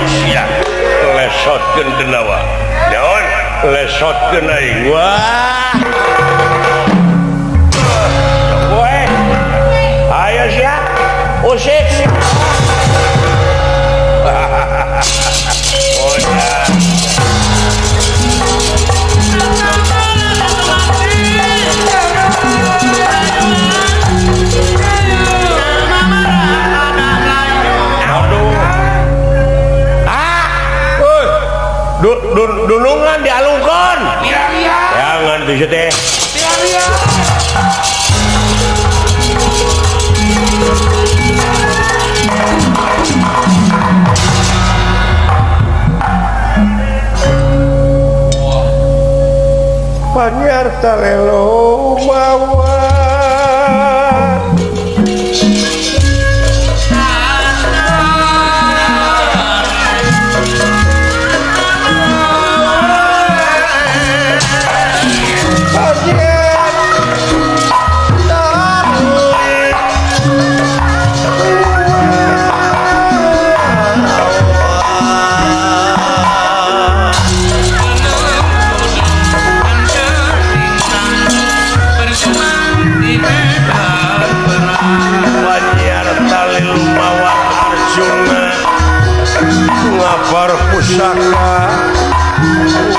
siap lesotkeun denawa naon lesotkeun aing wah we ayo siap usik dunungan dialungkan jangan tuh teh Panyar talelo mawa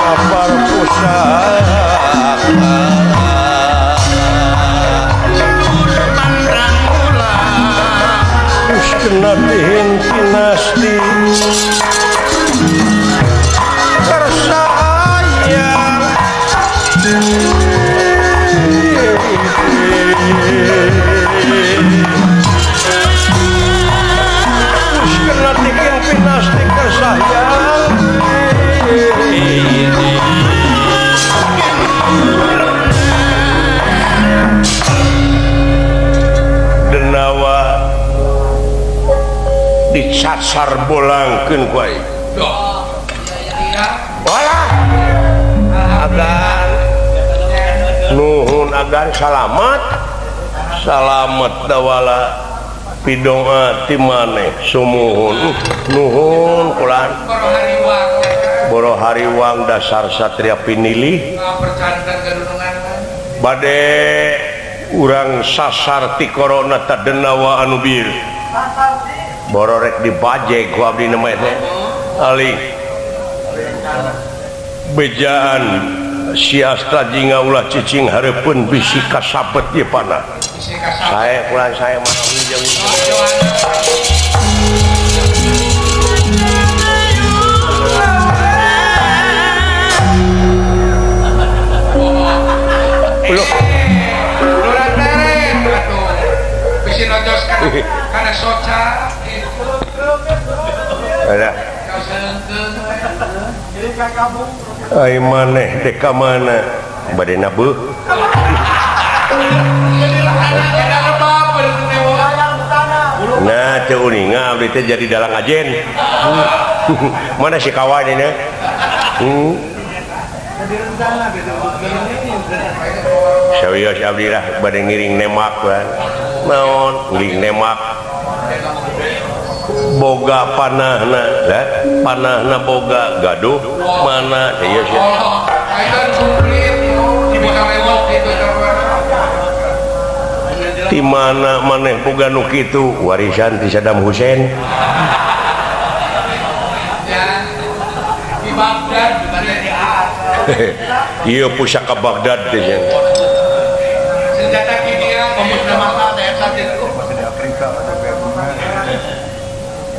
ngapar pusaka terus kena tihin kinasti tersayang kena tihin kinasti tersayang denawa dicasar bolangkeun ku aing walah agan nuhun agan salamet dawala pidoa ti maneh sumuhun nuhun kulan boro hariwang dasar satria pinilih bade urang sasar ti corona tadenawa anu bir boro rek dibajeg ku abdi nama teh ali bejaan siastra jinga ulah cicing hareupeun bisi kasabet ieu panah saya kulan saya mah jeung karena soca ada ai maneh dek ka mana bade nabeuh nah teu uninga abdi teh jadi dalang ajen mana si kawan ini sawios abdi lah bade ngiring nemak kan naon ngiring nemak boga panahna boga gaduh mana ieu sia di mana maneh boga nu kitu warisan ti Saddam Hussein di Baghdad ieu pusaka Baghdad teh senjata kimia pemusnah massal teh di Afrika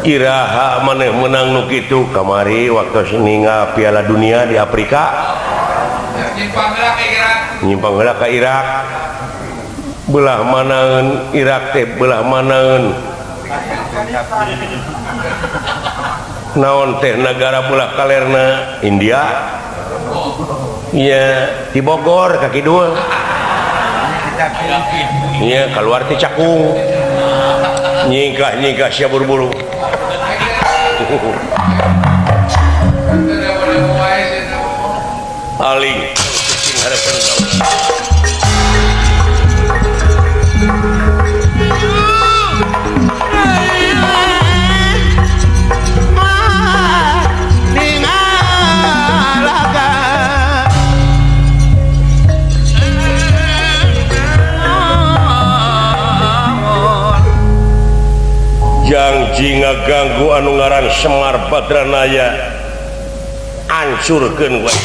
iraha maneh menang nu kitu kamari waktu ningal Piala Dunia di Afrika nyimpang heula ka Irak belah manaeun Irak teh belah manaeun naon teh negara belah kalerna India iya di Bogor kaki dua iya keluar ti Cakung nyingkah sia buru-buru aling kucing harapan kau ngaganggu anu ngaran Semar Badranaya hancurkeun we.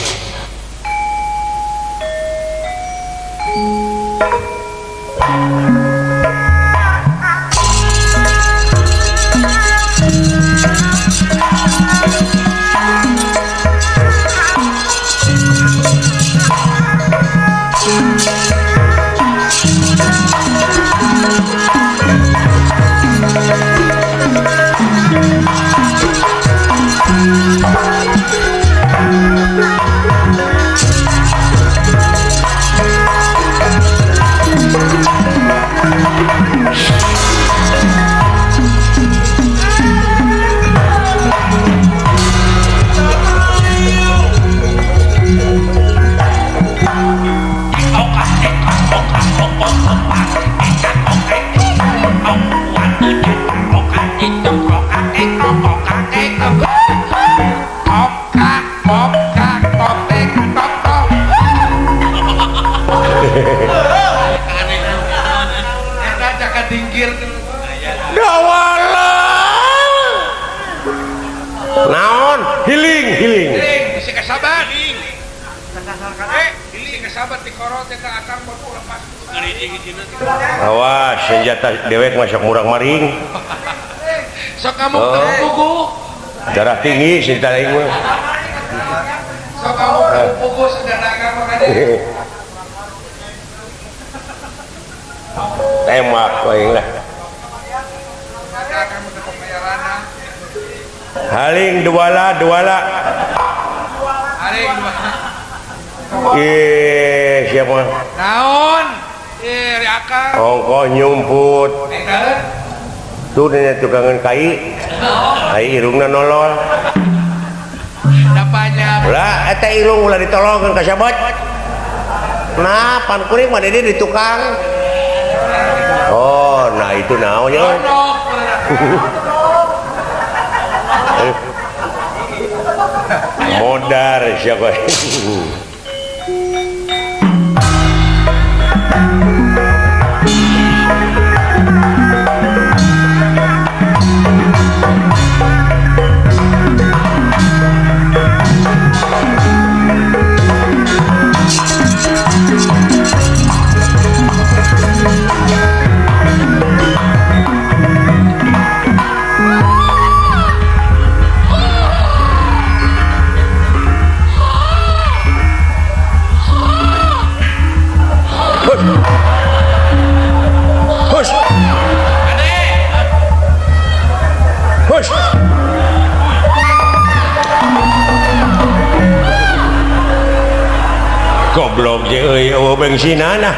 Naon healing bisa kesabat healing kesabat di korot eta akang baru lepas awas senjata dewek masuk murang maring sok kamu pugu darah tinggi senjata lain mah sok kamu pugu senjata akang makanya tembak paling lah akang untuk pembayaran haling duala haling siapa naon ri akang ongkoh nyumput tuh nya tukangan kai irungna nolol dapanya lah eta irung ulah ditolongkeun ka sahabat nah pan kuring mah di tukang oh nah itu naonnya modar siapa goblok je euy eueuh bensinana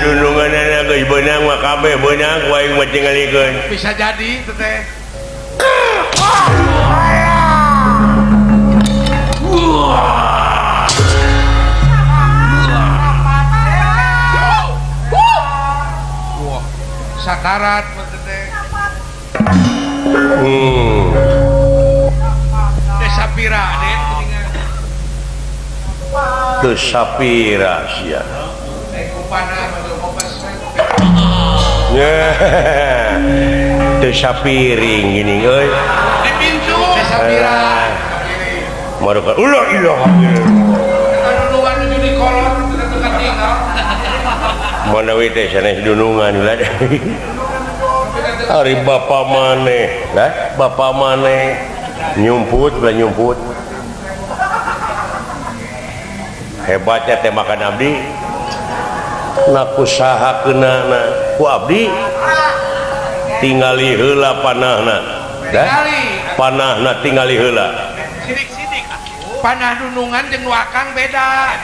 dununganana geus beunang mah kabeh beunang ku aing mah tingalikeun bisa jadi teh sakarat teh Sapira den teu sapira sia teu sapiring gini euy di pintu Sapira maruka ulah ilaha illallah duluan itu di kolot dekat tinggal mana we teh sanes dunungan ulah ari bapa maneh lah bapa maneh nyumput hebatnya teh makan abdi nakusahakeunana ku abdi tingali heula panahna panahna tingali heula sidik panah dunungan jeung wakang beda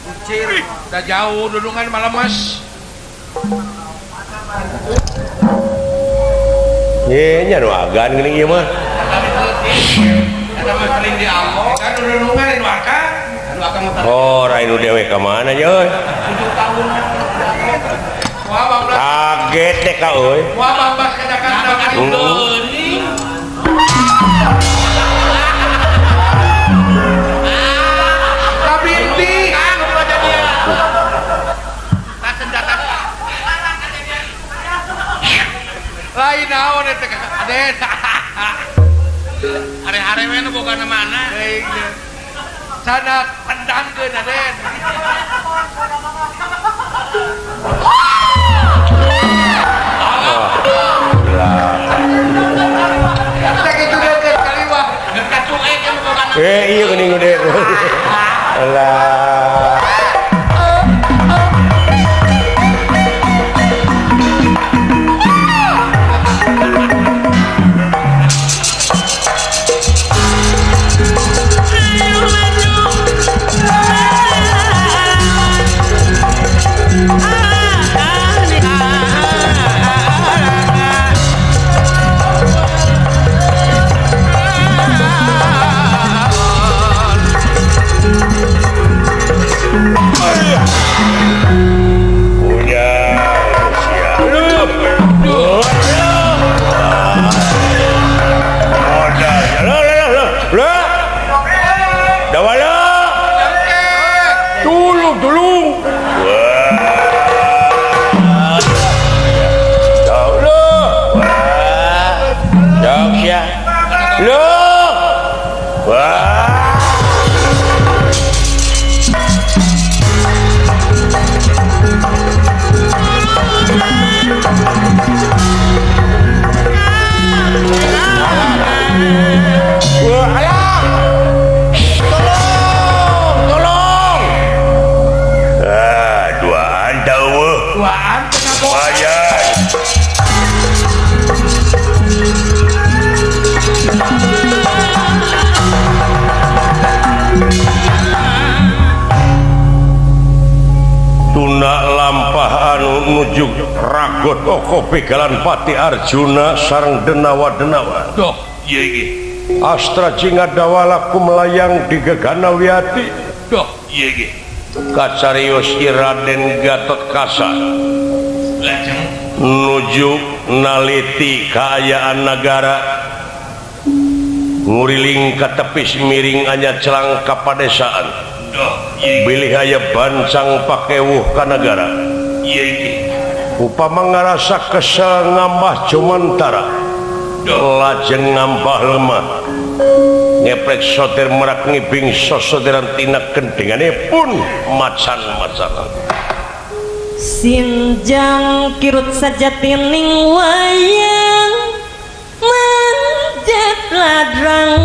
kucir da jauh dunungan malemes ye nya nu agan geuning ieu mah ada mah paling di Allah kan dunungan di wakang oh rainu dewe ka mana ye euy 7 tahun kaget deh kau euy. Lain naon eta Aden. Are-are we nu boga mana? Sana tendangkeun Aden. Iya geuning gede. Alah. Nuju ragot oko pegalan Pati Arjuna sareng denawa-denawa. Doh, iya iki. Astra Cingadawalaku melayang di Gegana Wiyati. Doh, iya iki. Kacarios Raden Gatotkaca. Lajeng nuju naliti kaayaan negara. Nguriling ka tepis miring anya celang ka padesaan. Doh, iya iki. Bilih aya bancang pakewuh ka negara. Iya iki. Upama ngarasa kesel ngambah Jomantara lajeng ngambah lemah ngeprek soter merak ngibing sosoderan tina kendengane pun macan-macan sinjang kirut saja tining wayang manjat ladrang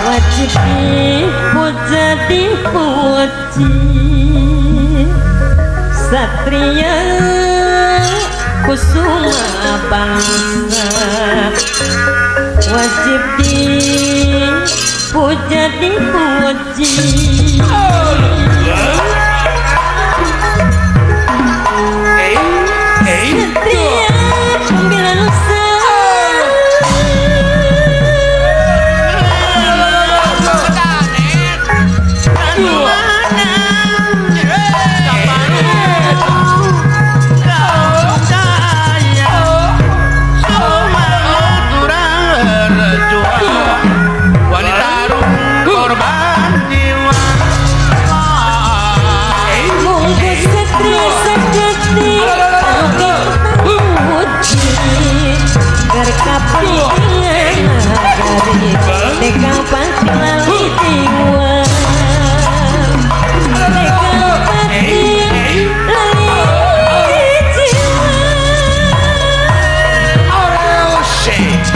wajib dipuja dipuji satria kusuma bangsa wajib dipuja dipuji satria pembela nusa tegang pasti lali jiwa tegang pasti lali jiwa Oh shit.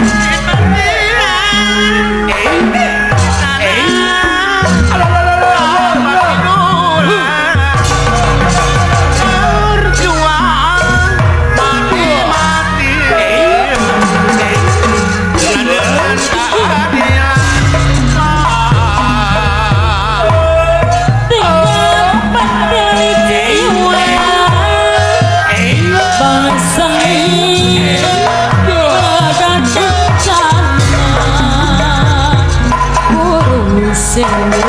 sini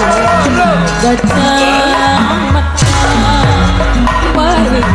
gajah mata baik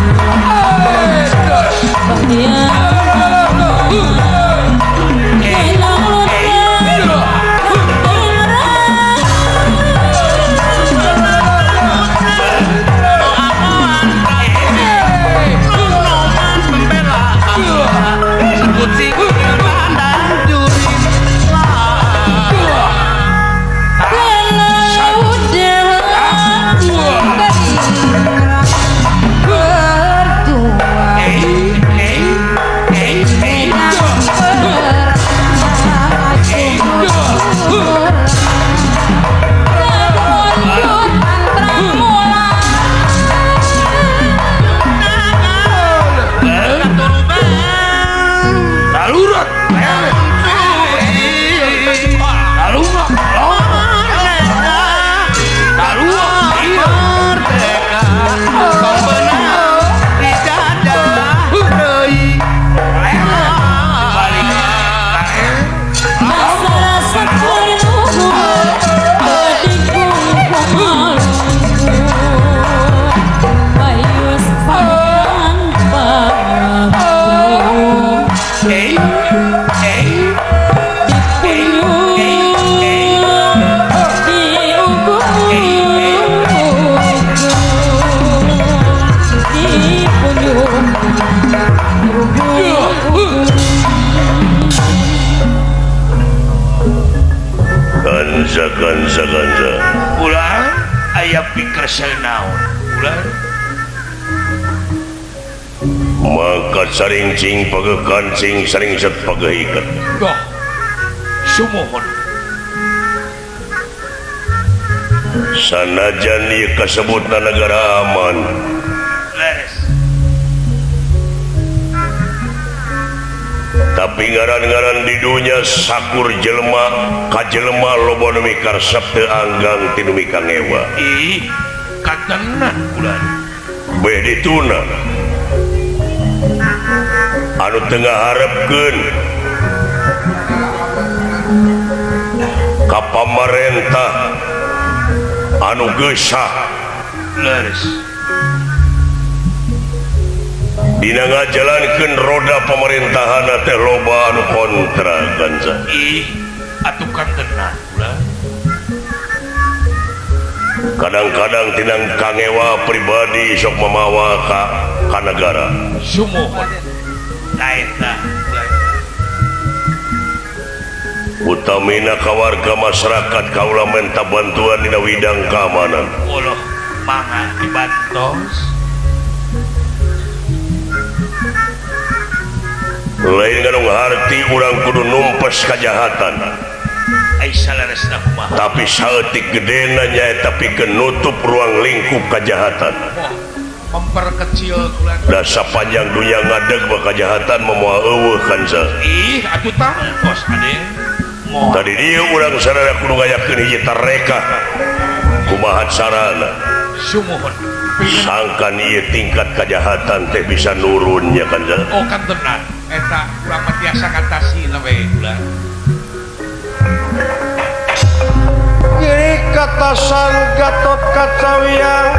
bahaya ganza ulah aya pikir naon ulah mangkat saring cing pagakancing saring set pagahikat doh sumohon sanajan ieu kasebutna negara aman leres tapi ngaran-ngaran di dunia sakur jelma kajelma loba nu mikarsep teu anggang ti nu mikangewa ih katenah ulah beh dituna anu teu ngaharepkeun ka pamarentah anu geusah leres dina ngajalankeun roda pemerintahan teh loba anu kontra ganza ih atuh katenah ulah kadang-kadang tinang kangewa pribadi sok memawa ka negara sumohon lainna utamina ka warga masyarakat kaula minta bantuan dina widang keamanan ulah mangga dibantos lain nganu harti urang kudu numpes kajahatan ai salaresna kumaha tapi saeutik gedena nyaeta pikeun nutup ruang lingkup kajahatan memperkecil ulah da sapanjang dunia ngadeg kajahatan memoal eueuh kanza ih atuh tangkos ade moh tadi dia urang sadaya kudu ngayakeun hiji tareka kumaha carana sumohon sangkan ieu tingkat kajahatan teh bisa nurunnya kanza oh kan tenang eta urang mah tiasa ngatasi we ulah Kiri katasan Gatot Kacawiang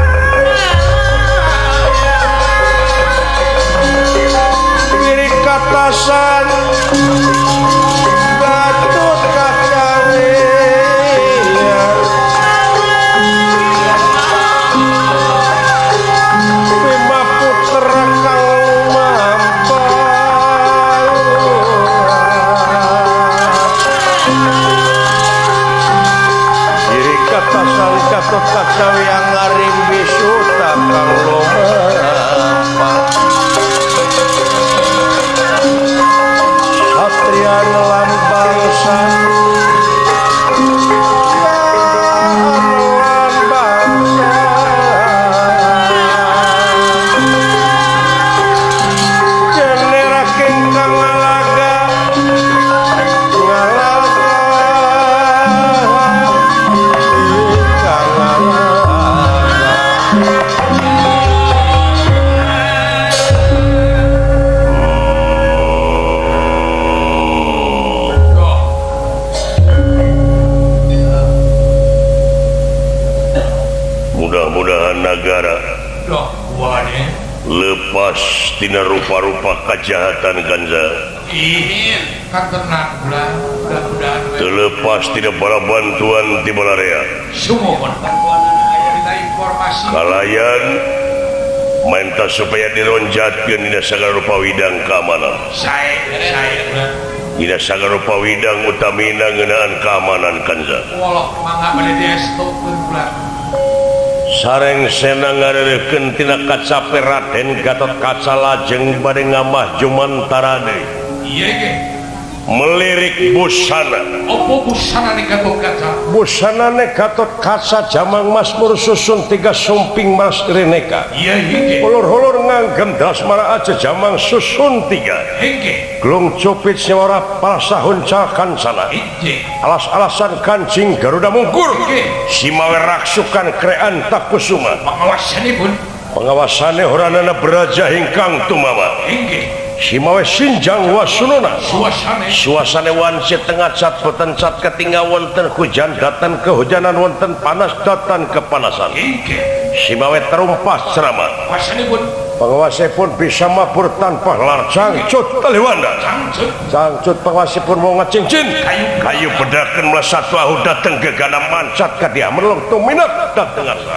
Kiri katasan Gatot Kacawiang Bima putra kang mampal Kiri katasan Gatot Kacawiang ngaring bisu takang lomba Satria lambang san lambang jenera kengkang ngalaga lepas tina rupa-rupa kejahatan ganja Ihin kan tenang bulan mudah-mudahan terlepas tidak bala bantuan di Balarea sumohon kita informasi kalayan minta supaya dironjatkeun dina sagala rupa widang keamanan saya dina sagala rupa widang utamina ngeunaan keamanan kanza walau mangga bade diestopkeun bulan sareng sena ngareureukeun tina kacape Raden Gatot Kaca lajeng bade ngamah jumantara deui iya ge melirik busana opo busana nih Gatot Kaca busanane Gatot Kaca jamang Mazmur susun 3 sumping mas reneka iya hingge ulur-ulur nganggem dasmara aja jamang susun 3 hingge glung cupit nyawara palasahun cakan sana hingge alas-alasan kancing Garuda Mungkur simawe raksukan krean takusuma pengawasanipun pengawasane horanana beraja hingkang tumama hingge simawe sinjang wasununa suasana wanci tengah cat boten cat ketinggal wonten hujan datan kehujanan wonten panas datan kepanasan hingge simawe terumpah ceramah wasanipun pengawasipun bisa mabur tanpa lar cangcut taliwanda cangcut pengawasipun mau ngecincin kayu bedakan melesat bahu dateng gegana mancat ke dia merlong tuminat dateng asa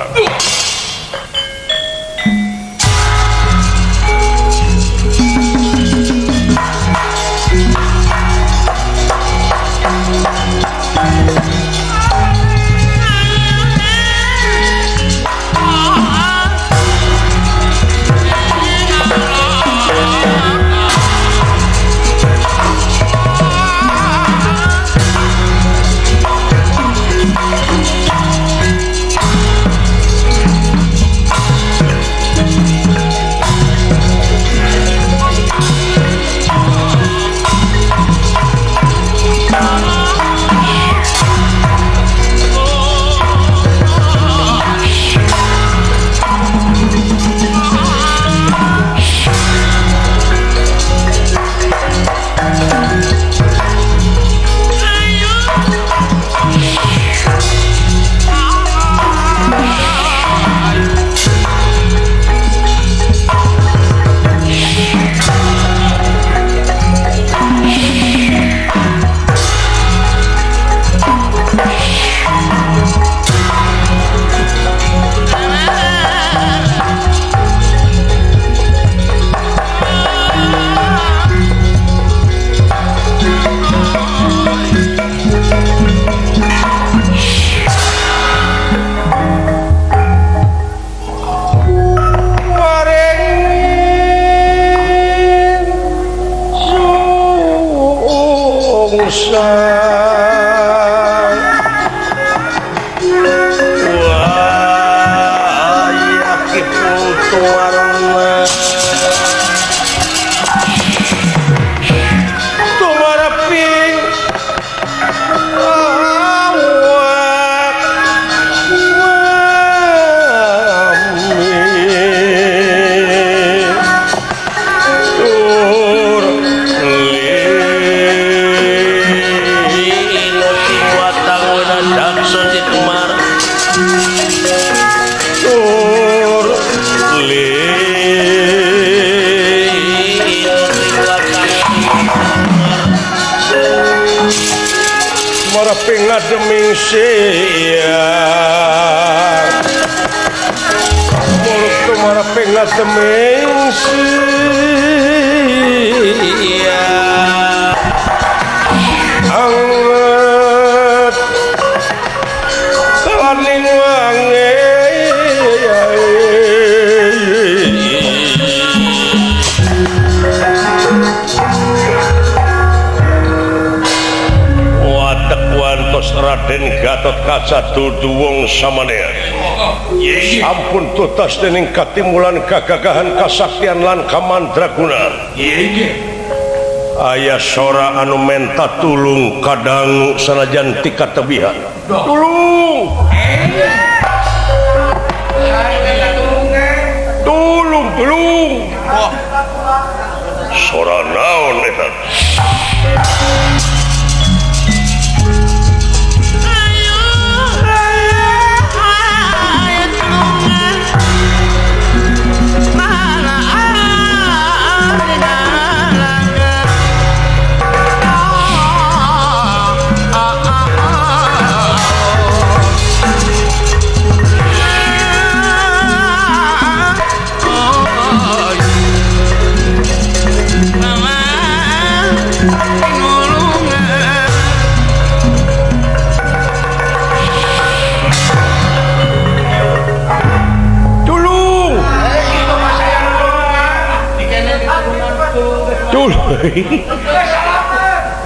ngademing siang mulut tumara pengademing siang anget laning wangi Raden Gatot Kaca dudu wong samanea ampun tutas dening katimulan kagagahan kasaktian lan kamandraguna aya sora anu menta tulung kadang sanajan ti katebihan tulung sora naon eta Mana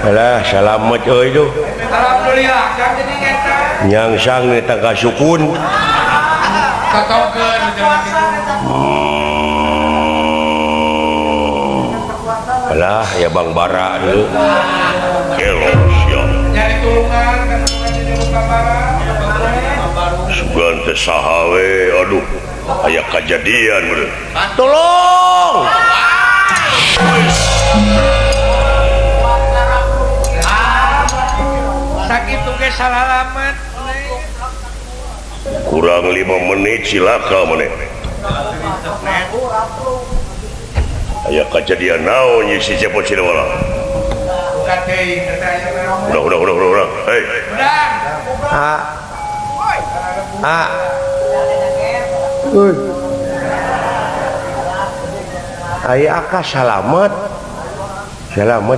alah salamet euy tuh alhamdulillah kan jadi ngeta nyangsang di tangga sukun totokeun jangan gitu alah ya Bang Bara dulu elo siap nyari tulungan kan jadi luka parah sugan teh saha we aduh aya kejadian bener tolong sakit tuh ge salah alamat kurang 5 menit cilaka meneh aya kejadian naon ye si Cepot Cinewala bukan teuing eta aya udah hei udah aya aka salamet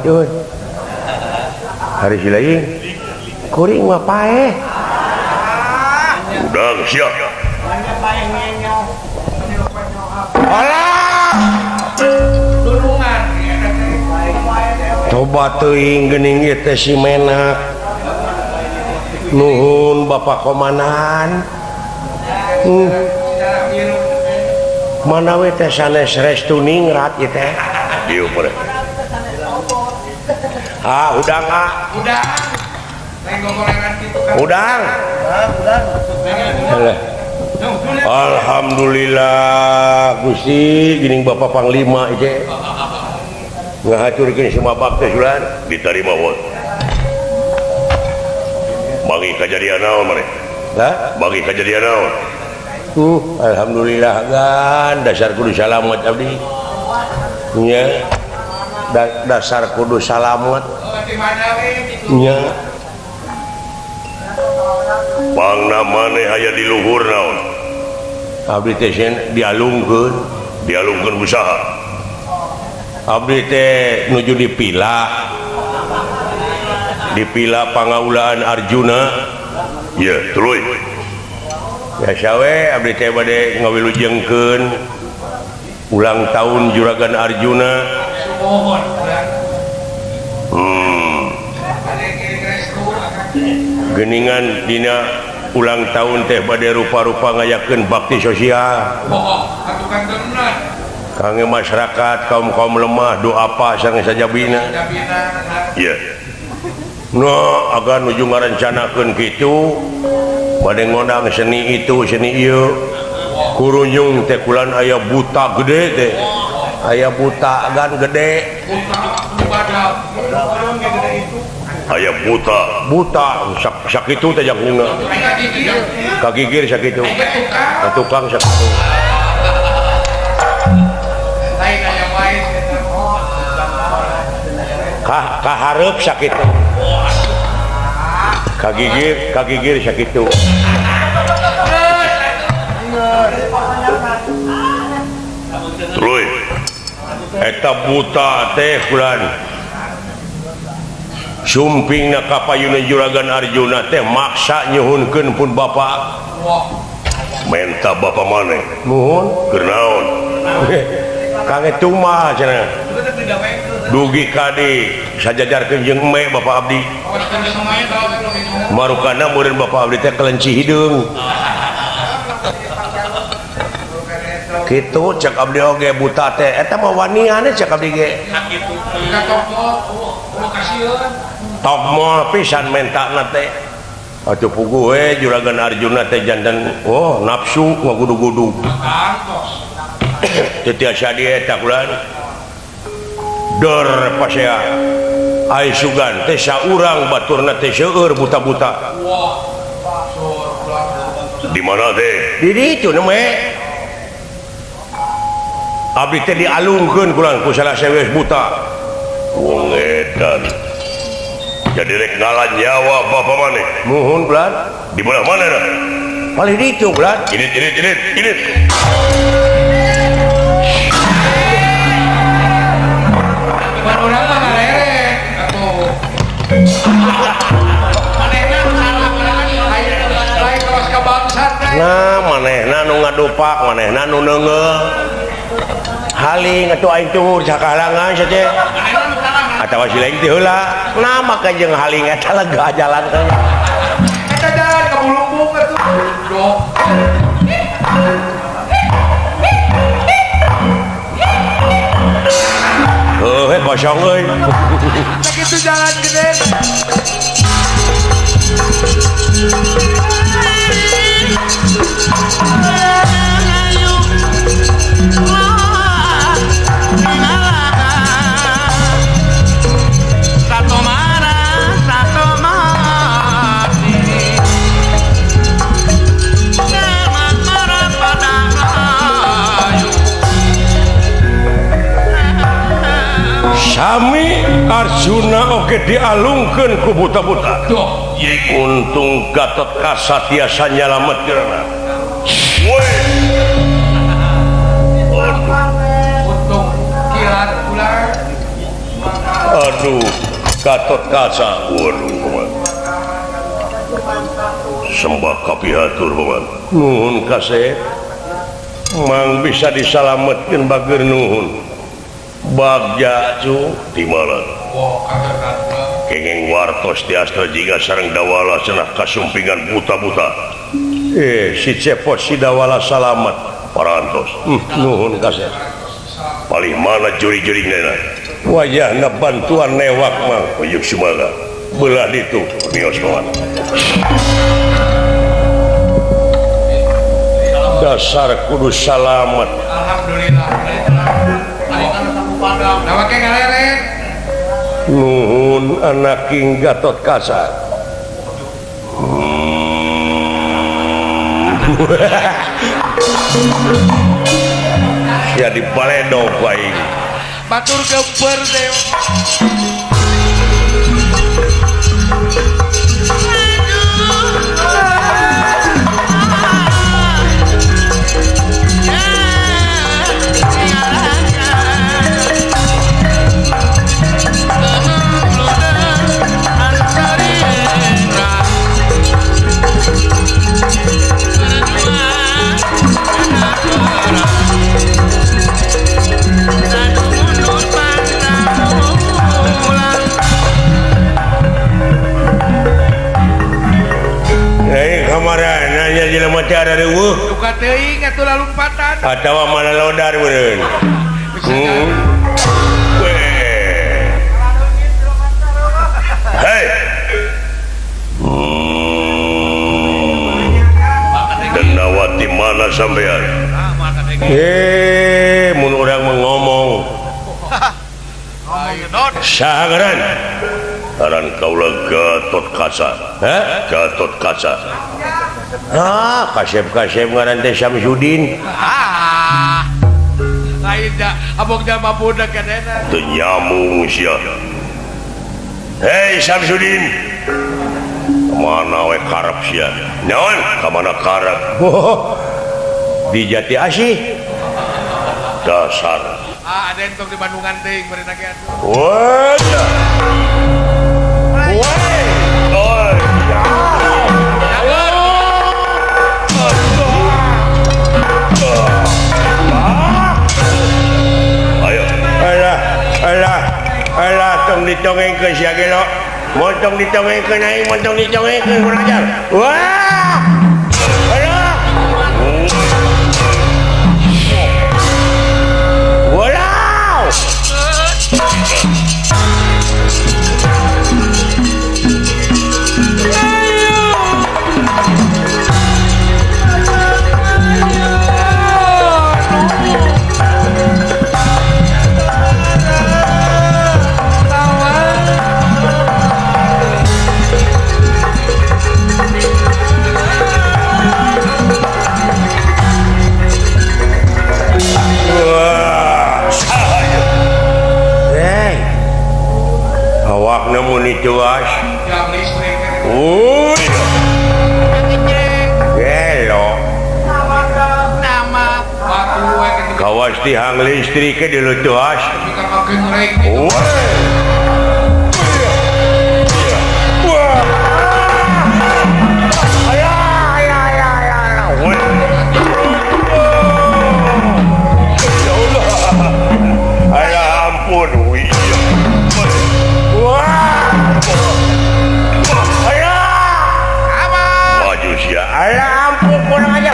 euy hari silaing kuring mah paeh udah siap alah tulungan coba teuing geuning ieu teh si Menak nuhun Bapak Komandan mana we teh sanes restu ningrat ieu teh dieu pare udang udah lain gogorengan gitu kan udang Alah. Alhamdulillah Gusti geuning Bapak Panglima ieu ngahaturkeun semua bakti sulan diterima won bagi kejadian naon maneh bagi kejadian naon alhamdulillah gan dasar kudu salamet abdi nya dasar kudu salamet di mana we gitu nya pangna maneh aya di luhur naon abdi teh dialungkeun usaha abdi teh nuju dipila pangaulaan Arjuna ya tuluy biasa we abdi teh bade ngawilujengkeun ulang tahun Juragan Arjuna mohon geuningan dina ulang tahun teh bade rupa-rupa ngayakeun bakti sosial tukang bener kangge masyarakat kaum lemah doa apa sareng sajabina ya no agar nuju ngarancanakeun kitu bade ngondang seni itu seni ieu kurunyung teh kulan aya buta gede teh aya buta gan gede aya buta sakitu teh jangkungna kagigir sakitu tukang sakitu lain aya wae kahareup sakitu kagigir sakitu Troy eta buta teh kulan sumpingna ka payuna Juragan Arjuna teh maksa nyuhunkeun pun Bapak menta Bapak maneh nuhun keur naon kangge tuma cenah dugi kadi sajajarkeun jeung eme Bapak abdi marukana meureun Bapak abdi teh kelenci hideung kitu cek abdi oge buta teh eta mah wanian cek abdi ge tok moal pisan mentana teh atuh puguh we Juragan Arjuna teh janten nafsu ngagudu-gudu teu tiasa dia eta kulan dor pasea ai sugan teh saurang baturna teh seueur buta-buta di mana teh di ditu nemeh abdi teh dialungkeun kulan ku salah sewes buta wong edan jadi rek ngalan nyawa Bapak maneh nuhun kulan di belah mana dah paling ditu kulan ini Bukan orang mah ngarerek atuh manehna salah lain kawas ka bangsat nah manehna nu ngadupak manehna nu neungeul haling atuh aing tuhur sakalangan saja manehna atawa si lain teh heula nama ka jeung haling eta lega jalan teh Eta jalan ke Bulungbung atuh. Dok. heuh kosong euy Tak itu jalan gede. Sami Arjuna oge dialungkeun ku buta-buta. Doh, Untung Gatot Kaca tiasa nyalametkeunna. Woi. untung kilat ular. Aduh, Gatot Kaca. Waduh, paman. Sembah kapihatur, paman. Nuhun kasih. Mang bisa disalametkeun bageur nuhun. Bagja cu timalan. Wah, kaget Kenging wartos tiasa jiga sareng dawala cenah kasumpingan buta-buta. Si cepot si dawala salamet parantos. Nuhun kasih. Palih mana juri-juri nena. Wajahna bantuan newak mah uyuk sumaga. Belah ditu mios kawan. Dasar kudu salamet. Alhamdulillah. Nama kayak ngaleret. Nuhun anak King Gatot Kaca. Ya di Paledo baik. Batur gemper deh. Nanya jelema teh ada reueuh Duka teuing atuh lalumpatan. atawa mana lodar beureun. Hei. Dendawati mana sampean? Mun urang ngomong. Sangaran. Aran kaula Gatot Kaca. Hah? Gatot Kaca. Kasep-kasep ngaran teh Samsudin. Lain dah, abang dah mampu dah kadena. Teu nyamung sia. Hei Samsudin. Mana we karep sia? Naon? Ka mana karep? Di Jati Asih. Dasar. Ada yang di Bandungan teuing bari nage atuh. Wadah. Alah, tong ditongengkeun sia ge lo. Montong ditongengkeun aing, montong ditongengkeun kurang ajar. Wah! Alah. Walau. Tuas. Jam listrik. Uy. Gelo. Nama batu we ketika Kawas tihang listrik ke dulu tuas. makin rek. kurang aja.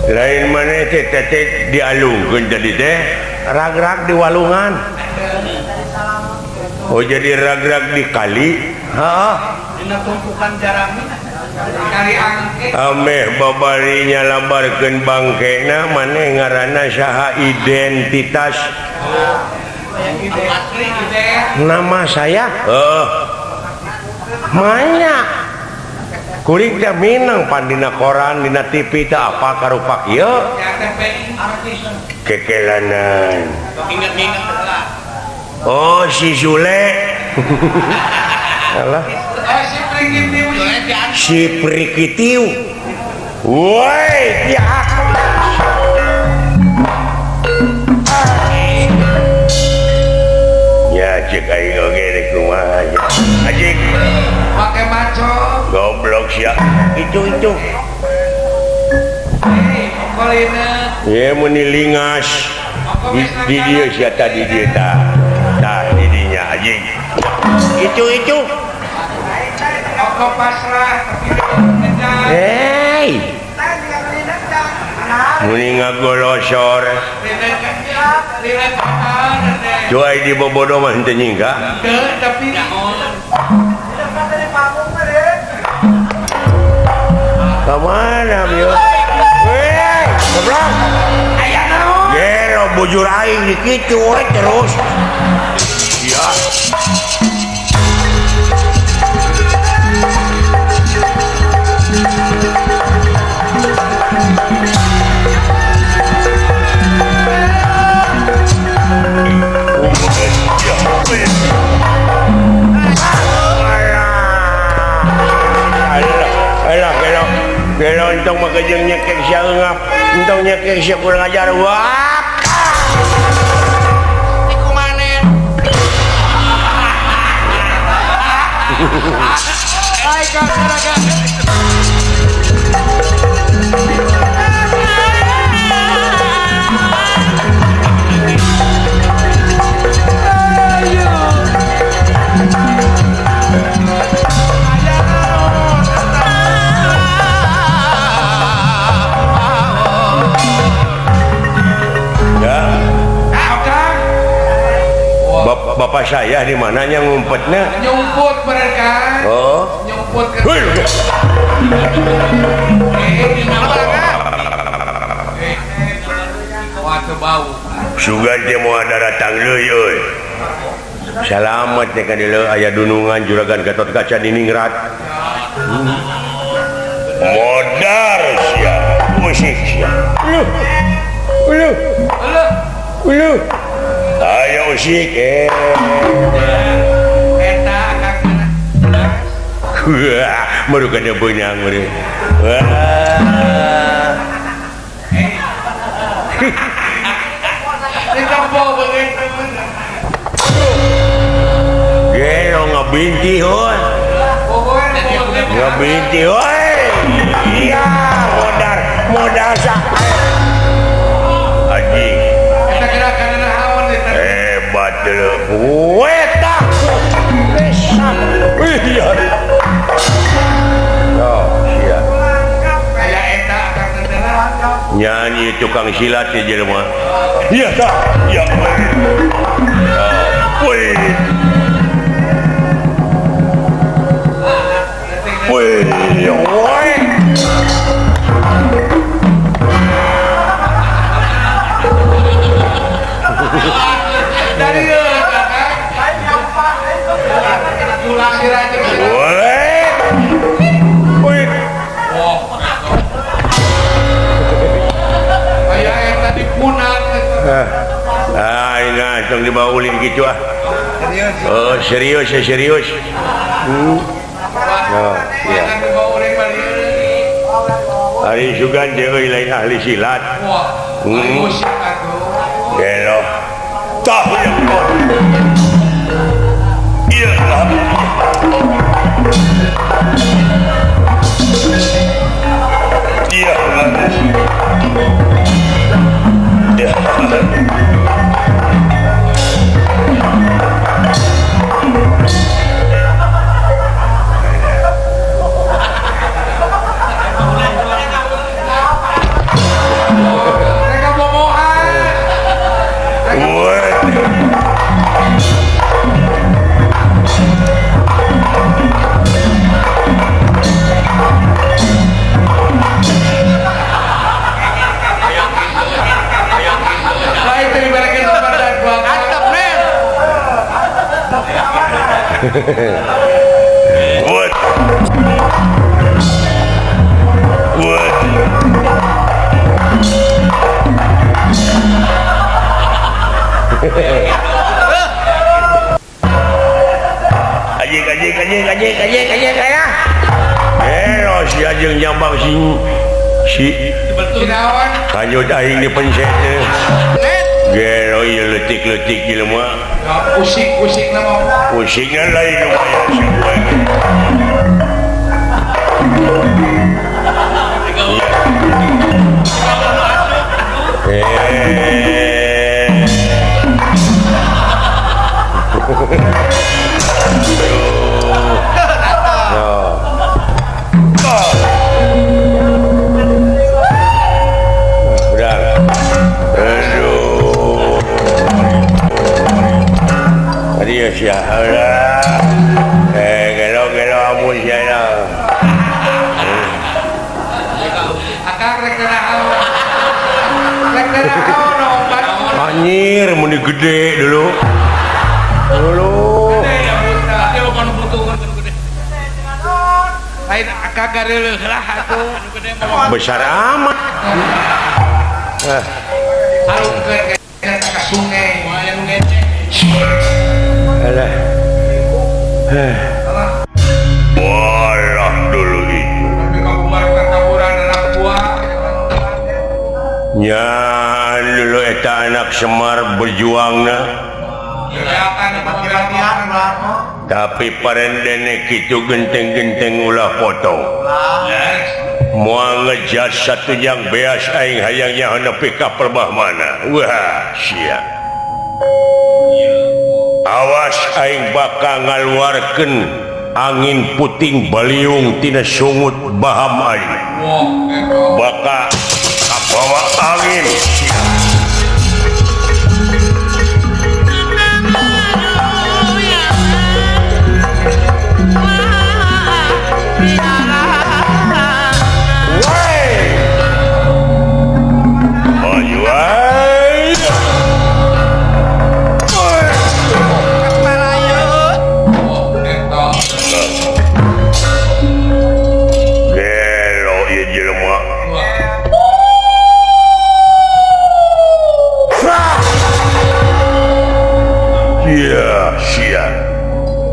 Lain mana teh dialungkeun jadi teh rag-rag di walungan. Oh jadi rag-rag di kali. Heeh. Dina tumpukan jarami kali angke. Ameh babarinya lambarkeun bangkena maneh ngaranna saha identitas. Asli gitu. Nama saya? Manya. Kuring teh Minang pan dina koran dina TV teh apa karupa kieu? Ya TPI artis. Kekelanan. Ingat-ingat lah. Oh si Sule. Alah. Oh si Prigitiu. Si Prigitiu. Woi, ya. Ya cek aing oge deh kumaha aja. Ajik. Pakai maco. Goblok sia. Itu. Kolina. Ya meni lingas. Di dia sia tadi dia tah di dinya anjing. Itu. Oko pasrah tapi Hei. Muni ngagolosor. Cuai di bobodo mah henteu nyingga. Tapi Kamana bieu? Weh, goblok. aya naon? Gero bujur aing di kitu we terus. Ya. Kalau entong makajeng nyekek sia ngap, entong nyekek sia kurang ajar wah. Iku maneh. Ai kasaraga. Bapak saya di mananya ngumpetnya? Nyumput mereka. Oh. Nyumput ke. Hei. Di mana kan? Waktu bau. Sugan teh mau ada datang deui euy. Salamet teh ka dieu aya dunungan juragan Gatot Kaca di Ningrat. Modar sia, musik sia. Ulu. Ayo usik Eta kang mana? Wah, baru kada benang meureun. Ditampo beungeun. Gero ngabinti heuh. Ngabinti heuh. Iya, modar sak. Anjing. Eta gerakan naon eta? Hebat dulu. Weta. Besan. Iya. Oh, iya. Aya eta kang tendera. Nyanyi tukang silat ya jelema. Iya tak. Ya. Woi. Woi. Dari tulang sirah. Woi. Aya eta dipunat. Ini tong dibawa ulin gitu ah. Oh serius. Oh, iya. Ari sugan jeung lain ahli silat. Wah, musik atuh. Gelo. Tah ya. Iya lah. Iya lah. Iya. Mereka bobohan. Baik, terima kasih kepada gua. Antep, Nen. What? What? Ajik ya. Si ajeng nyambang si Kinawan. kanyut aing dipencet teh. Nen. Gelo ieu leutik-leutik ieu mah. Pusing nama. Pusingna lain lumayan sampai. Gelo amun saya. Akang rek naon. Rek naon obat. Anjir mun gede dulu. Lain akang gareuleuh lah atuh. Besar amat. Alungkeun ka sungai. Alah. Walah dulu itu. Tapi kabubar kataburan anak buah. Nya dulu eta anak Semar berjuangna. Kelihatan latihan lah. Tapi parendene kitu genteng-genteng ulah potong. Moal ngejat satu yang beas aing hayangnya nepi ka perbah mana. Wah, sia. Awas aing bakal ngaluarkeun angin puting baliung tina sungut baham aing. Bakal kabawa angin. Sia.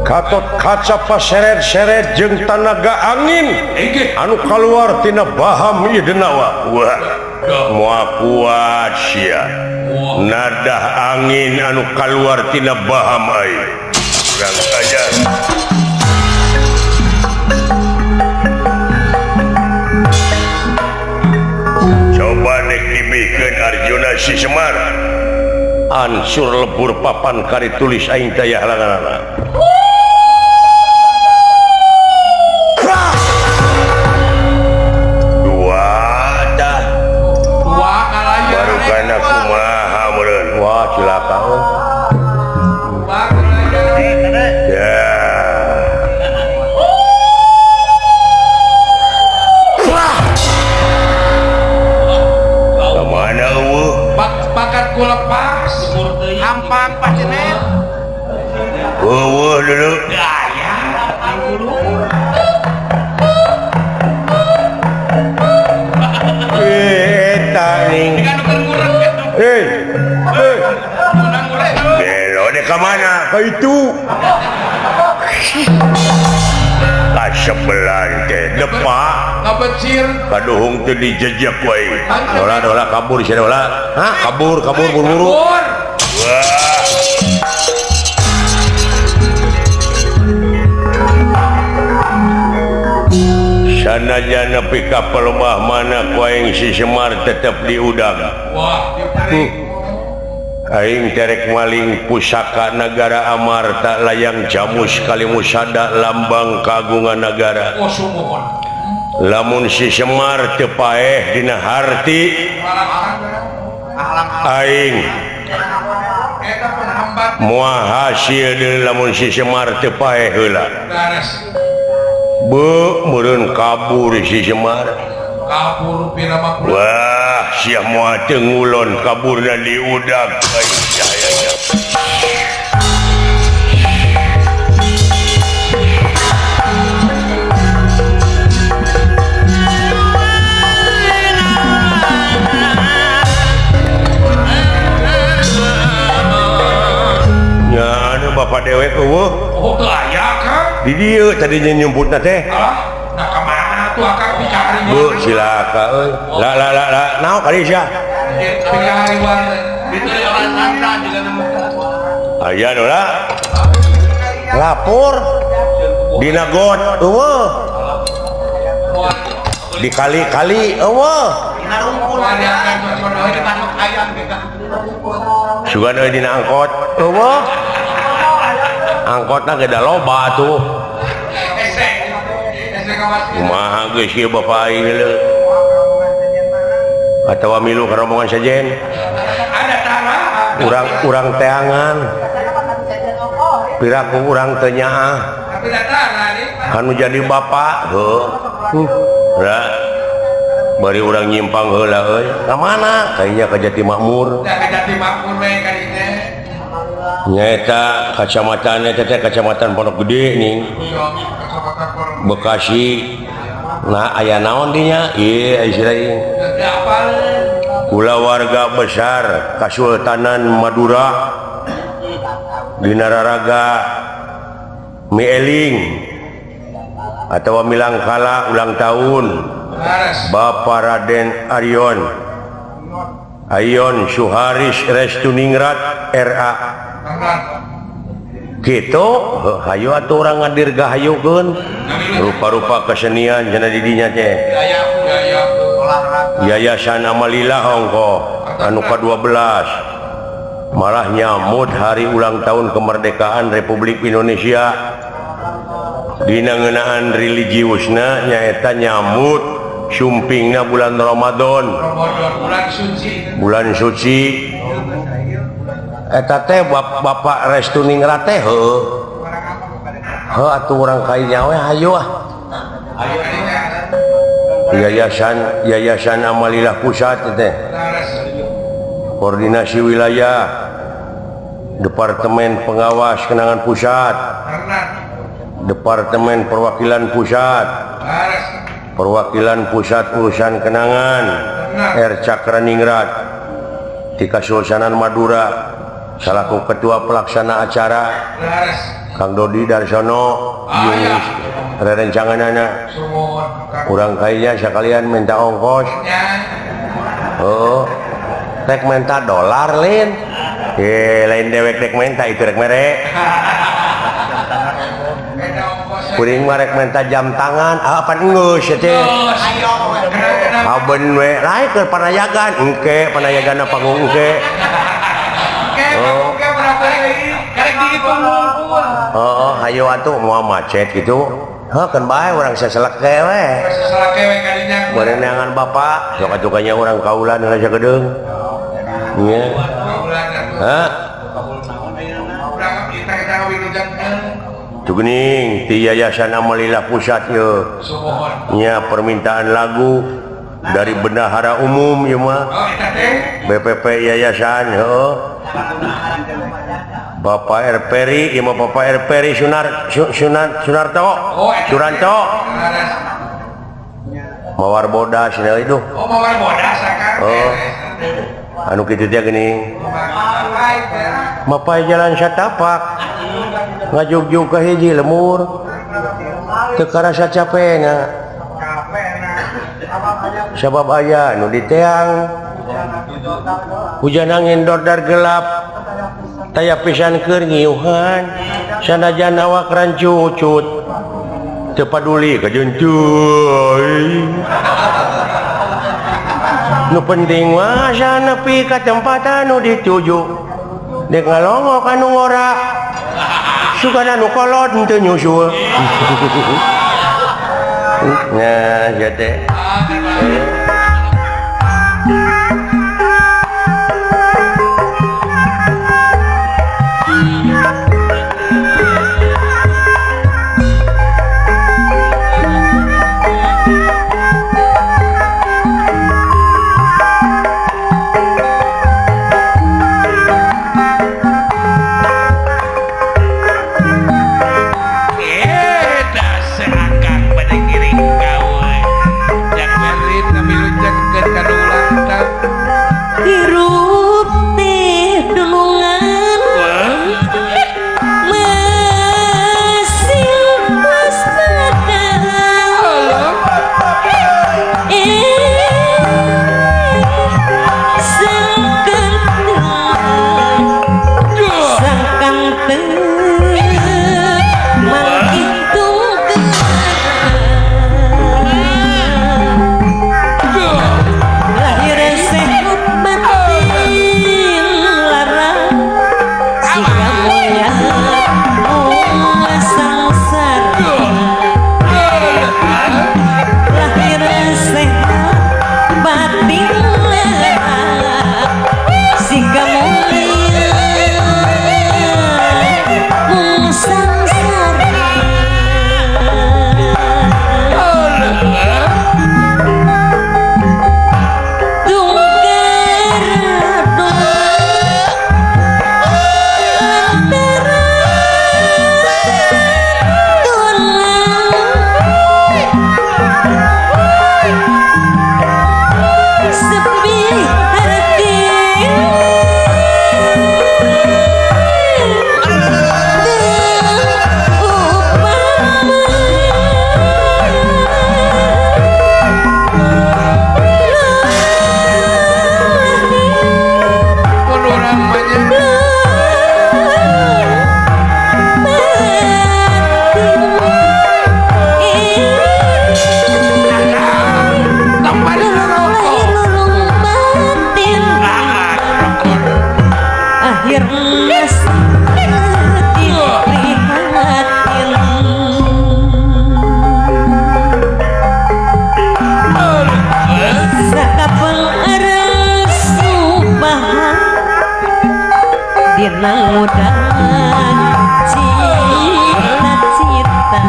Katot kaca paseret-seret jeung tanaga angin anu keluar tina baham ieu denawa. Wah, moal kuat sia. Nadah angin anu keluar tina baham aing. Urang saja. Coba dek dibikeun Arjuna si Semar. Ansur lebur papan kari tulis aing teh halanganna. Cilaka ya kemana bakat ku lepas hampang pacenet dulu gaya Gelo de kemana? Ke itu ka sebelah teh depak ngabecir kaduhung teu dijejak wae dola kabur sia dola kabur buru-buru kabur wah sanajan nepi ka pelembah mana ku aing si Semar tetep diudang wah aing terek maling pusaka negara Amarta layang jamus kalimusada lambang kagungan negara oh sumuhun lamun si Semar teu paeh dina harti aing eta penghambat moal hasil deui lamun si Semar teu paeh heula beres meureun kabur si Semar kabur pira mah wah sia moal teu ngulon kaburna diudag Bapak dewek eueuh oh teu aya Kang di dieu tadinya nyumputna teh alah nah kamana tuh akang picari bu silaka euy la naon kali sia picari warna itu orang santa juga nemu aya dola lapor dina got eueuh di kali-kali eueuh sugan euy dina angkot eueuh angkotna ge da loba tuh kumaha geus ieu bapak aing heuleuh atawa milu ka rombongan sajen ada tara urang teangan piraku urang teu nyaah tapi da tara nih anu jadi bapak heuh bari urang nyimpang heula euy ka mana kayaknya ka Jati Makmur da ka Jati Makmur we ka dieu nyata kacamatan eta teh kacamatan Pondok Gede ning Bekasi nah aya naon dinya ieu istilahna kula warga besar Kasultanan Madura dina raraga Mieling atawa Milangkala ulang tahun Bapak Raden Ayon Suharis Restuningrat RA gitu hayu atuh urang ngadirgahayukeun rupa-rupa kesenian cenah di dinya teh Yayasan Amalillah Hongko anu ka-12 malah nyamut hari ulang tahun kemerdekaan Republik Indonesia dina ngeunaan religiusna nyaeta nyamut sumpingna bulan Ramadan bulan suci eta teh Bapak Restuningrat teh heuh atuh urang kainya we hayu Yayasan Amalillah Pusat teh koordinasi wilayah Departemen Pengawas Kenangan Pusat Departemen Perwakilan Pusat Perwakilan Pusat Urusan Kenangan R. Cakraningrat di Kasultanan Madura selaku ketua pelaksana acara Kang Dodi Darsono Yunis rerencanganana urang kainya sekalian minta ongkos tek minta dolar lain lain dewek tek minta itu rek mere kuring marek minta jam tangan apa ngeus teh aben we lain ke panayagan engke panayagana panggung engke hayu atuh moal macet gitu kan bae urang saselek we beureun neangan bapak sok atuh urang kaulan rasa gedeung nya Tugening ti Yayasan Amalillah Pusat yeuh nya permintaan lagu dari bendahara umum ieu mah BPP Yayasan heuh Bapak Erperi ieu mah Bapak Erperi Sunarto Suranto mawar bodas itu mawar bodas anu kitu teh geuning mapai jalan satapak ngajugjug ka hiji lemur teu karasa capena sabab aya nu diteang hujan angin dordar gelap taya pisan keur ngiuhan sanajan awak rancucut teu paduli ka juncuy nu penting mah nepi ka tempat anu dituju dek ngalongok anu ngora sugana nu kolot teu nyusul nah jate hirup teh dulungan masih waspada sangkan menghitung lahir sehat batin larang si kamu ya sangsara lahir sehat batin larang si kamu ya sangsara cita-cita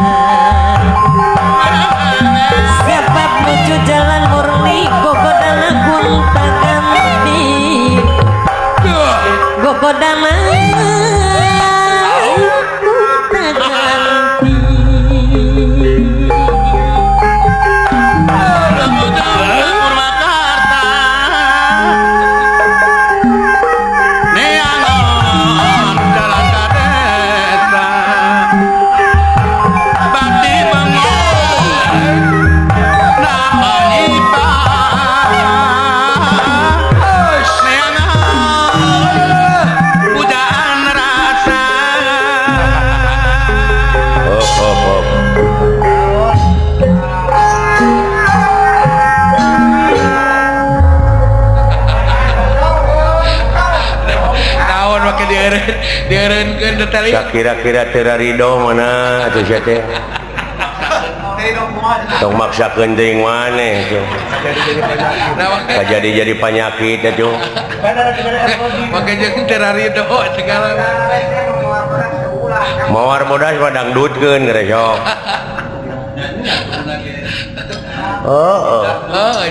sebab menuju jalan murni gogodana gunta ganti gogodana gunta ganti dieureunkeun teh kira-kira terarido mana atuh sia teh tong maksakeun teuing maneh tuh jadi penyakit atuh make jeung terarido segala mawar bodas mah dangdutkeun geresok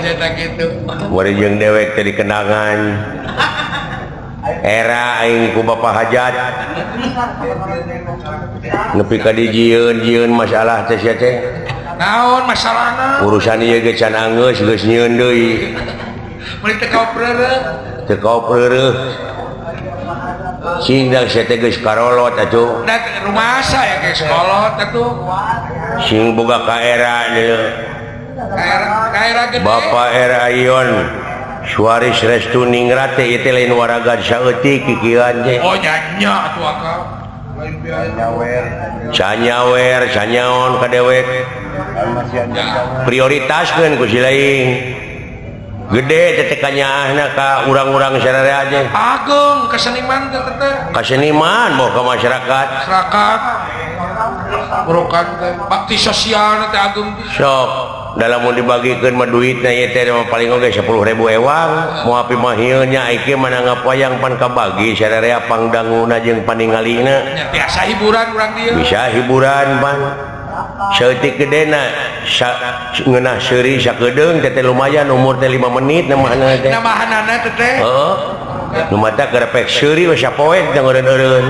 nyata kitu bari jeung dewek teh dikenangan era aing ku Bapak Hajat nepi ka dijieun masalah teh sia teh naon masalahna urusan ieu ge can anggeus geus nyieun deui meuli teu kawa peureuh sing da sia teh geus karolot atuh da rumah saya geus kolot atuh sing boga ka era ieu daerah gede Bapak Erayon Suaris Restu Ningrat teh ieu lain waraga saeutik kikiran teh. oh nyanya tuh akal lain biaya Canyawer, canyaon kadewek. Prioritaskeun ku si lain. Gede teh kanyaahna ka urang-urang sadaya aja. ageng keseniman teh Ka seniman mau ka masyarakat. masyarakat berokan teh bakti sosial teh ageng Sok dalam mau dibagikeun mah duitna ieu teh mah paling oge 10.000 ewang. Mau api mah ieu nya iki mana ngapayang pan kabagi sadaya pangdanguna jeung paningalina. nya tiasa hiburan urang dieu Bisa hiburan pan. Seutik gedena ngeunah seuri sakedeung teh lumayan umur teh 5 menit namahna teh. namahanana teh teh Heeh. Nu mata gerepek seuri we sapoe teh eureun-eureun.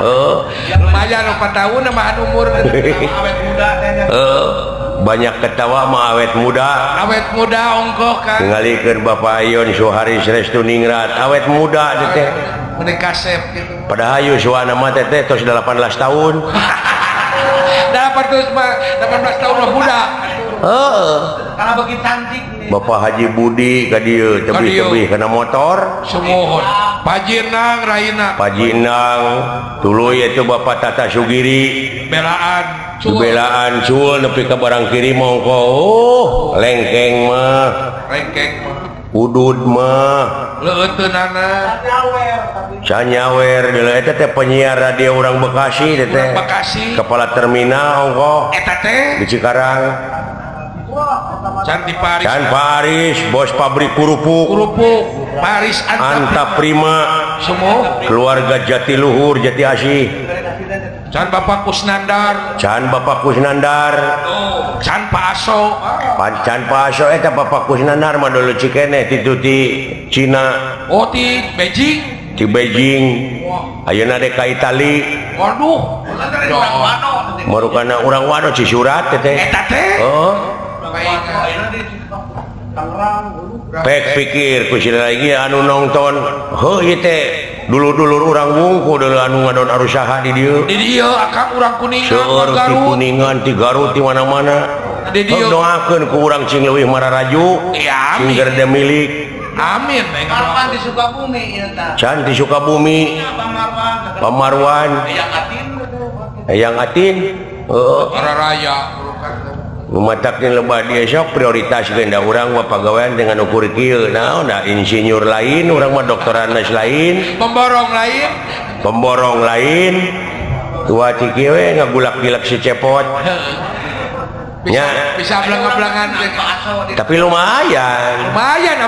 Heeh. lumayan 4 tahun namahan umur awet muda teh Banyak ketawa mah awet muda. awet muda ongkoh kan Ngalikeun Bapak Ayon Suharis Restu Ningrat awet muda teh. menikah sep gitu Padahal yuswana mah teh tos 18 tahun. dapat terus mah 18 tahun mah budak Heeh. karena bagi cantik Bapak Haji Budi ka dieu tebih-tebih kana motor. semohon pajinang raina Pajinang tuluy itu Bapak Tata Sugiri belaan belaan cul nepi ka barang kiri mongko lengkeng mah rengkeng udud mah leuteunana canyawer deuleu eta teh penyiar radio urang Bekasi teh teh Bekasi kepala terminal ongko eta teh di Cikarang cantik Paris Can Paris bos pabrik kerupuk Paris Anta Prima semua keluarga Jatiluhur Jati Asih can Bapak Kusnandar Can Bapak Kusnandar can Pak Aso Can Paso eta Bapak Kusnandar mah dulu cikene ti Cina oh di Beijing di Beijing ayeuna de ka Itali waduh marukana urang wano Cisurat teh eta teh oh pek pikir ku sila lagi anu nonton heuh ieu teh dulur-dulur urang wungkul deuleu anu ngadon arusaha di dieu di dieu akang urang kuningan seueur ti Garut Kuningan ti Garut ti mana-mana di dieu doakeun ku urang cing leuwih mararaju ya cing amin gerde milik amin Marwan di Sukabumi ieu tah. can di Sukabumi Pamarwan Hayang Atin heeh raya Memataknya lebah dia sok prioritas genda orang mah pagawean dengan ukur kieu naon da insinyur lain urang mah doktoranes lain pemborong lain tua ti kieu we ngagulak-gilak si cepot nya bisa belang-belangan tapi lumayan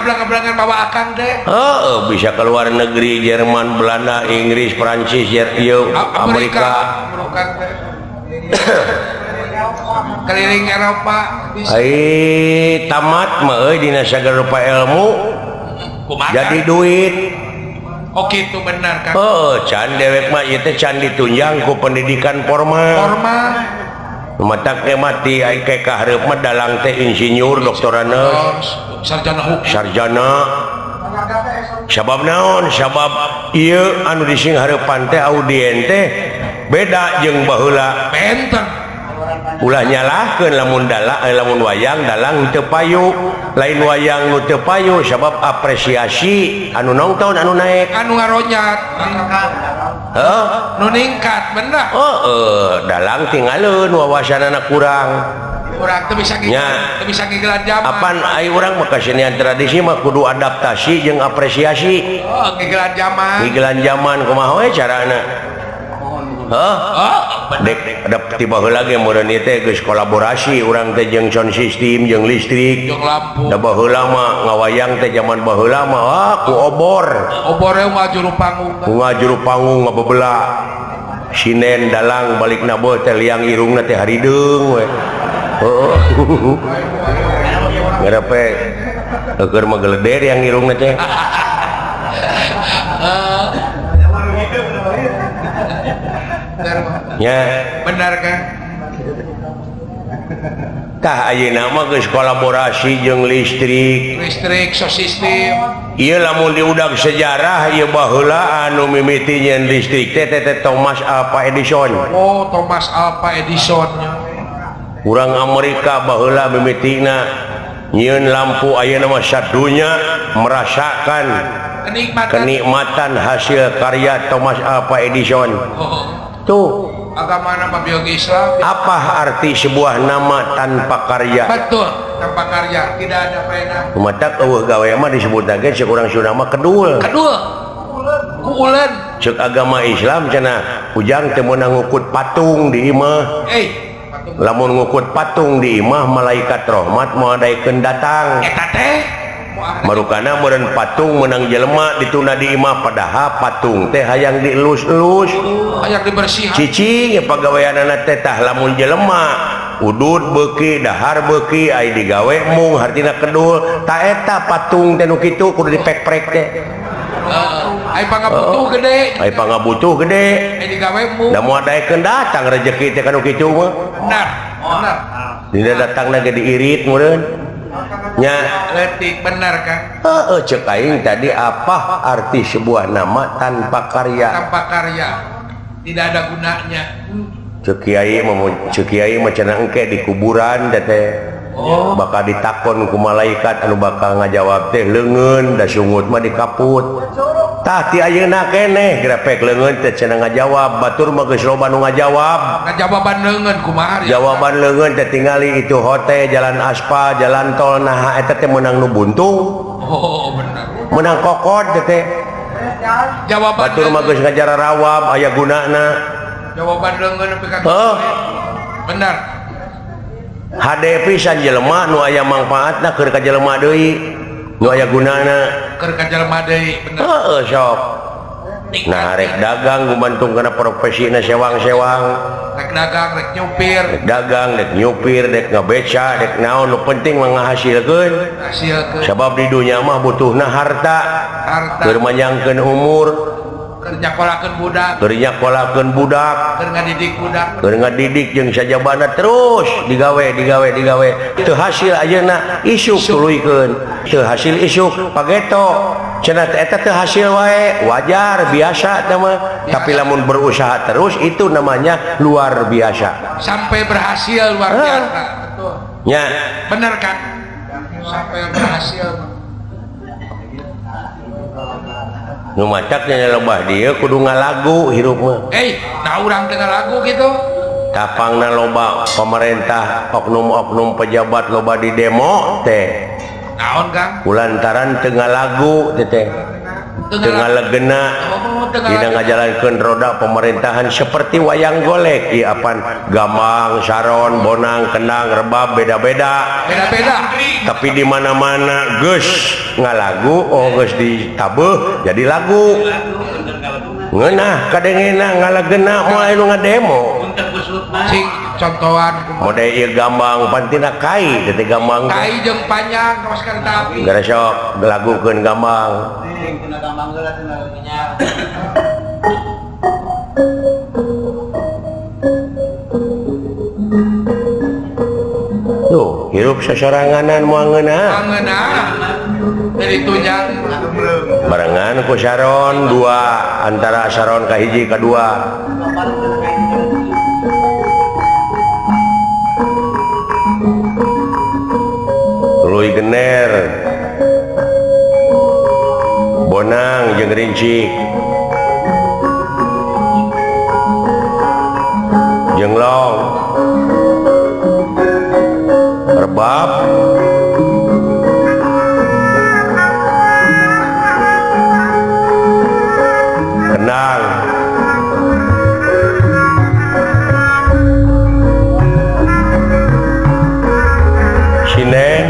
belang-belangan bawa akang teh heeh bisa keluar negeri Jerman Belanda Inggris Prancis ieu Amerika keliling Eropa bisa tamat mah euy dina sagala rupa ilmu jadi duit oh gitu benar kan can dewek mah ieu teh can ditunjang ku pendidikan formal matak teh mati ai ke kahareup mah dalang teh insinyur doktoranes sarjana hukum sarjana sabab naon sabab ieu anu dising hareupan teh audien teh beda jeung baheula benten ulah nyalahkeun lamun wayang dalang teu payu lain wayang nu teu payu sabab apresiasi anu nongton anu naek anu ngaronyat heeh nu ningkat bener dalang tinggalin wawasanana kurang teu bisa ngigelan zaman apan ai urang mah kasenian tradisi mah kudu adaptasi jeung apresiasi ngigelan zaman kumaha we carana dek ada tiba heula ge meureun ieu teh geus kolaborasi urang teh jeung sound system jeung listrik jeung lampu da baheula mah ngawayang teh zaman baheula mah ku obor we mah juru panggung juru panggung ngabebelah sinen dalang balikna beuh teh liang irungna teh harideung we heeh ngarepe keur mah geleder yang irungna teh nya benar kan tah ayeuna mah geus kolaborasi jeung listrik so sistem ieu lamun diudag sejarah ieu baheula anu mimiti nyeun listrik teh Thomas Alva Edison oh Thomas Alva Edison urang Amerika baheula mimitina nyieun lampu ayeuna mah sadunya merasakan kenikmatan hasil karya Thomas Alva Edison. Tuh agama nama biologi Islam. apa arti sebuah nama tanpa karya? Betul, tanpa karya tidak ada faedah. Matak eueuh gawe mah disebut lagi cek urang Sunda mah kedul. Kedua, kuulen. Cek agama Islam cenah ujang teu meunang ngukut patung di imah. Lamun ngukut patung di imah malaikat rahmat moal daekeun datang. Eta teh Marukana meureun patung menang jelema ditunda di imah padahal patung teh hayang dielus-elus. hayang dibersihan. Cicing pagaweanana teh tah lamun jelema udud beuki dahar beuki ai digawe mung hartina kedul ta eta patung teh nu kitu kudu dipek-prek teh. Ai pangabutuh gede. Ai pangabutuh gede. Ai digawe mu. Da moal daekeun datang rezeki teh kanu kitu mah. Benar. Benar. Dina datangna ge diirit meureun. Nya Letik benar kan? cek aing tadi apa arti sebuah nama tanpa karya? Tanpa karya tidak ada gunanya. Cek kiai mah cenah engke di kuburan teh bakal ditakon ku malaikat anu bakal ngajawab teh leungeun da sungut mah dikaput. Tah ti ayeuna keneh grepek leungeun teh cenah ngajawab batur mah geus loba nu ngajawab. Ngajawaban leungeun kumaha? Jawaban leungeun teh tingali itu hotel jalan aspal jalan tol nah eta teh meunang nu buntung. Oh benar. Meunang kokot teh. Jawaban Batur mah geus ngajara rawab aya gunana. Jawaban leungeun nepi ka benar. Hade pisan jelema nu aya mangpaatna keur ka jelema deui. Nu aya gunana Keur ka jelema deui bener. heeh sok. Nah rek dagang gumantung kana profesina sewang-sewang. Rek dagang, rek nyupir, Rek dagang, rek nyupir, rek ngabeca, rek naon nu penting mah ngahasilkeun. hasilkeun Sabab di dunia mah butuhna harta. harta, Keur manyangkeun umur, keur nyakolakeun budak, keur nyakolakeun budak, keur ngadidik budak. keur ngadidik jeung sajabana terus digawe. Teu hasil ayeuna isuk tuluikeun. Teu hasil isuk pageto. Cenah eta teu hasil wae, wajar biasa teh mah. Tapi lamun berusaha terus itu namanya luar biasa. Sampai berhasil luar biasa. Betul. Nya, Benar kan? Sampai berhasil. nu macaknya lobah dieu kudu ngalagu hirup mah. Nah urang dengar lagu gitu. Tapangna loba pemerintah oknum-oknum pejabat loba di demo teh. Naon Kang? Kulantaran teu ngalagu teh. Teu ngalegena dina ngajalankeun roda pemerintahan seperti wayang golek ieu apan Gambang, Saron, Bonang, Kendang, Rebab beda-beda. Beda-beda. Tapi di mana-mana geus ngalagu geus ditabeuh jadi lagu. Ngeunah kadengena ngalegena moal anu ngademo. Sing contohan Mode ieu Gambang pantina kai teh Gambang. kai jeung panjang kaos kereta api. Gara sok ngalagukeun Gambang. Tuh, hirup sasoranganan moal ngeunah. Pangeunah dari tunjang Barengan ku Saron dua antara Saron ka hiji ka dua. Tuluy Gener, Bonang jeung Rincik, Jenglong, Rebab, Kenang, Sinen,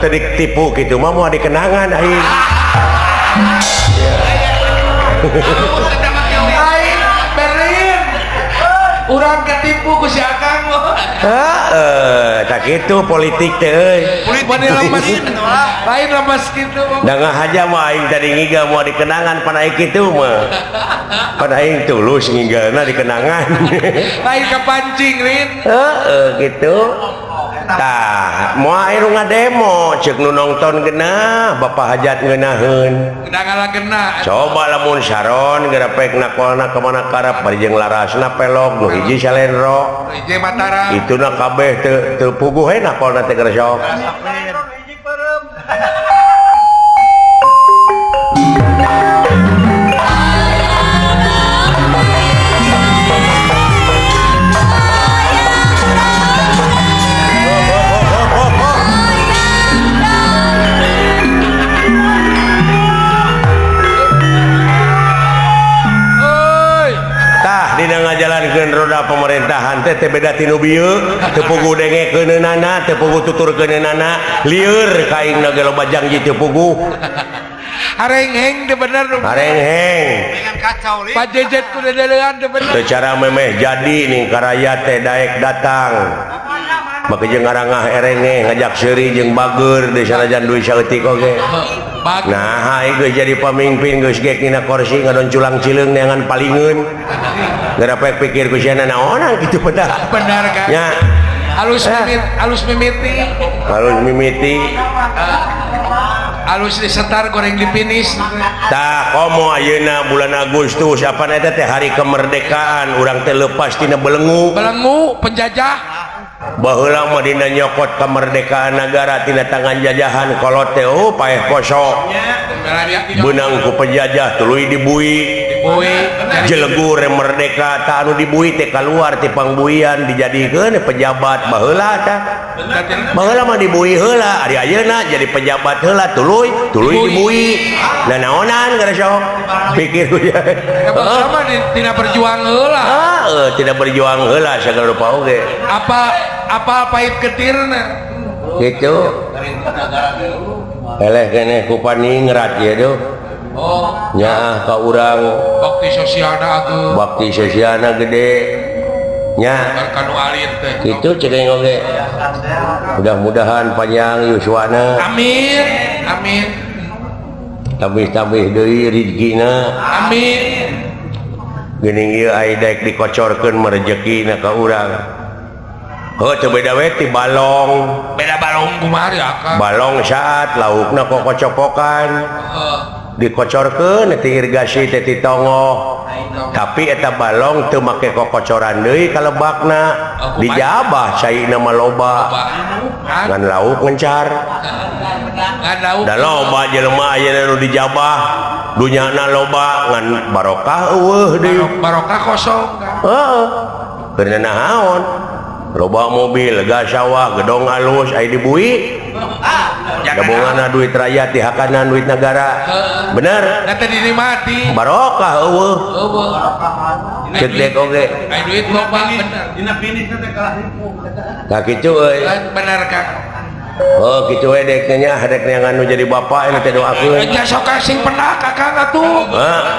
tedik tipu gitu mah mau dikenangan aing. Aing Berlin. Urang ketipu ku si Akang mah. Tak gitu politik teh euy. Kulit lemas lain lemas kitu mah. Da ngahaja mah aing tadi ngiga mau dikenangan pan aing kitu mah. Pan aing tulus ngigalna dikenangan. Lain kepancing Rin. Gitu. Tah, moal aya nu ngademo ceuk nu nongton geunah bapak hajat ngeunaheun. Geuna kena. Coba lamun Saron gerepek nakolna kemana karep bari jeung larasna pelok nu hiji Salendro. Hiji Mataram. Ituna kabeh teu puguh he nakolna teh geus sok. Dina ngajalankeun roda pemerintahan teh beda tinu bieu teu puguh dengekeunana teu puguh tuturkeunana lieur ka aingna ge loba janji teu puguh Harengheng teh bener. harengheng Dengan kacau li. Pak Jejet ku dedeulean teh bener. teu cara memeh jadi ning karaya teh daek datang maka jeung ngarangah erenge ngajak seuri jeung bager di sanajan duit saeutik oge. Nah, geus jadi pamimpin geus gek dina kursi ngadon culang cileung neangan palingeun. Gerepek pikir ku sia naonan kitu pedah. Benar kan? Nya. Halus mimiti. Halus mimiti. Halus disetar goreng di finish. Tah komo ayeuna bulan Agustus apa eta teh hari kemerdekaan urang teh leupas tina belenggu. Belenggu penjajah. Baheula mah dina nyokot kemerdekaan negara tina tangan jajahan kolot teh paeh poso. Beunang ku penjajah tuluy dibui. Jelegur merdeka tak anu dibui teh keluar ti pangbuian dijadikeun pejabat baheula tah. Baheula mah dibui heula ari ayeuna jadi pejabat heula tuluy dibui. Nah naonan gara sok pikir ya. Sama tina berjuang heula. Tidak berjuang heula sagala rupa oge. Apa pahit ketirna. Gitu. Eleh keneh ku paningrat ya do. Nyaah ka urang bakti sosialna gede nya kanu alit teh kitu cegeng oge mudah-mudahan panjang yuswana amin tambih deui rezekina amin geuning ieu aya daek dikocorkeun rezekina ka urang teu beda we ti balong kumari akang balong saat laukna kokocopokan dikocorkeun ti irigasi teh ti tongo tapi eta balong teu make kokocoran deui kalebakna dijabah caina mah loba ngan lauk ngencar da loba jelema ayeuna nu dijabah dunyana loba ngan barokah eueuh deui barokah kosong heeh keur naon loba mobil gas sawah gedong alus aya dibui gabunganna duit rakyat dihakanan duit negara bener eta dinikmati barokah eueuh cedek oge aya duit loba bener Dina finish teh kalah hipu. ka kitu euy bener Kang oh kitu we dek nya hadek anu jadi bapak anu teh doakeun nya sok sing penak Kakang atuh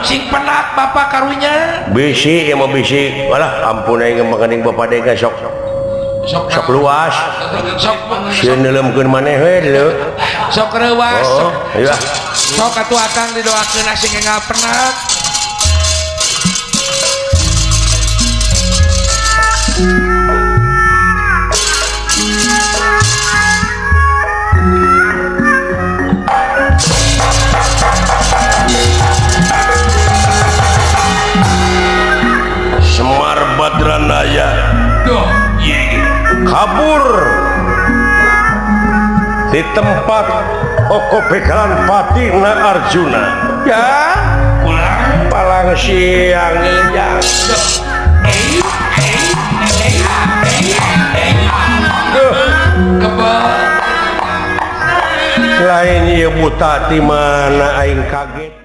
sing penak bapak karunya bisi ya mah bisi walah ampun aing makaning bapak dek sok luas sieun neuleumkeun maneh we leu sok reuwas iya sok atuh Akang didoakeun sing enggal penak Semar Badranaya duh kabur di tempat Oko Bekalan Patina Arjuna ya palang siang ya lain ieu buta ti mana aing kaget